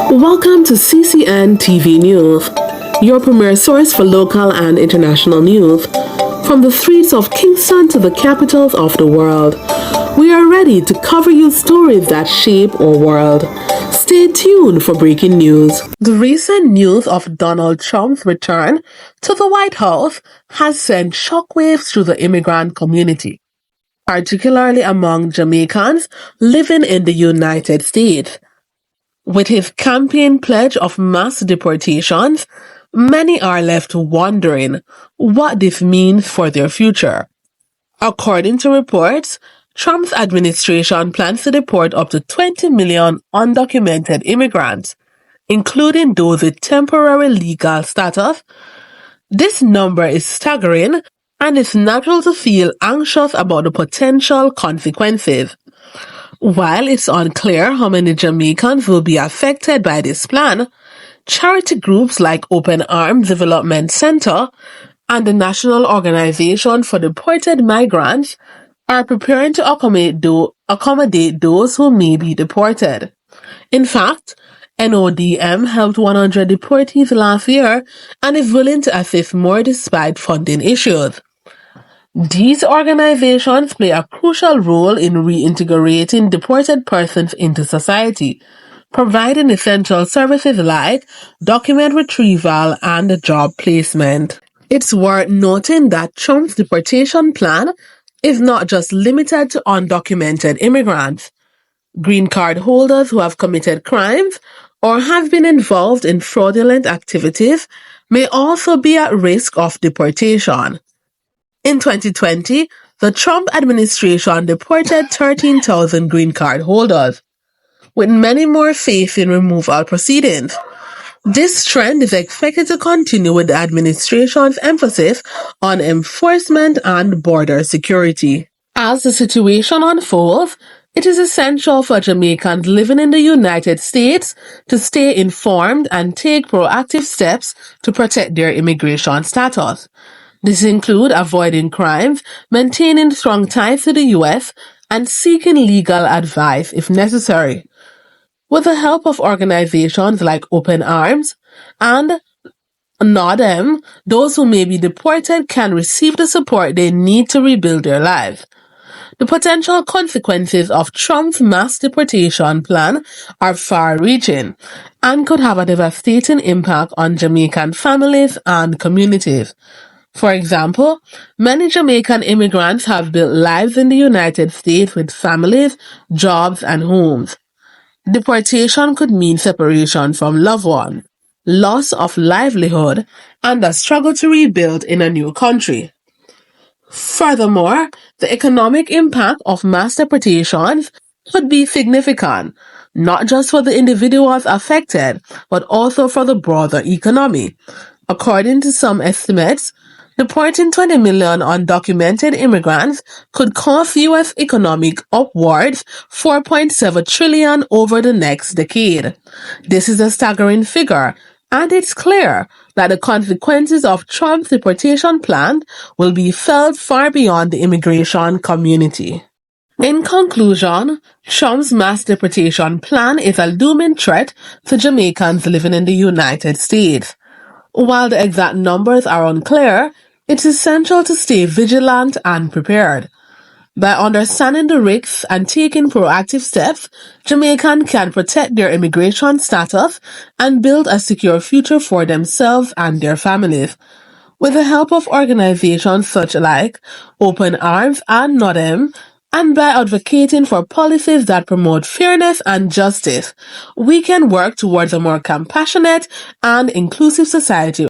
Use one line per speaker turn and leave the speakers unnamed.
Welcome to CCN TV News, your premier source for local and international news. From the streets of Kingston to the capitals of the world, we are ready to cover you stories that shape our world. Stay tuned for breaking news. The recent news of Donald Trump's return to the White House has sent shockwaves through the immigrant community, particularly among Jamaicans living in the United States. With his campaign pledge of mass deportations, many are left wondering what this means for their future. According to reports, Trump's administration plans to deport up to 20 million undocumented immigrants, including those with temporary legal status. This number is staggering, and it's natural to feel anxious about the potential consequences. While it's unclear how many Jamaicans will be affected by this plan, charity groups like Open Arms Development Center and the National Organization for Deported Migrants are preparing to accommodate those who may be deported. In fact, NODM helped 100 deportees last year and is willing to assist more despite funding issues. These organizations play a crucial role in reintegrating deported persons into society, providing essential services like document retrieval and job placement. It's worth noting that Trump's deportation plan is not just limited to undocumented immigrants. Green card holders who have committed crimes or have been involved in fraudulent activities may also be at risk of deportation. In 2020, the Trump administration deported 13,000 green card holders, with many more facing removal proceedings. This trend is expected to continue with the administration's emphasis on enforcement and border security. As the situation unfolds, it is essential for Jamaicans living in the United States to stay informed and take proactive steps to protect their immigration status. This includes avoiding crimes, maintaining strong ties to the U.S., and seeking legal advice if necessary. With the help of organizations like Open Arms and NODM, those who may be deported can receive the support they need to rebuild their lives. The potential consequences of Trump's mass deportation plan are far-reaching and could have a devastating impact on Jamaican families and communities. For example, many Jamaican immigrants have built lives in the United States with families, jobs, and homes. Deportation could mean separation from loved ones, loss of livelihood, and a struggle to rebuild in a new country. Furthermore, the economic impact of mass deportations could be significant, not just for the individuals affected, but also for the broader economy. According to some estimates, deporting 20 million undocumented immigrants could cost U.S. economic upwards $4.7 trillion over the next decade. This is a staggering figure, and it's clear that the consequences of Trump's deportation plan will be felt far beyond the immigration community. In conclusion, Trump's mass deportation plan is a looming threat to Jamaicans living in the United States. While the exact numbers are unclear, it's essential to stay vigilant and prepared. By understanding the risks and taking proactive steps, Jamaicans can protect their immigration status and build a secure future for themselves and their families. With the help of organizations such like Open Arms and NODM, and by advocating for policies that promote fairness and justice, we can work towards a more compassionate and inclusive society.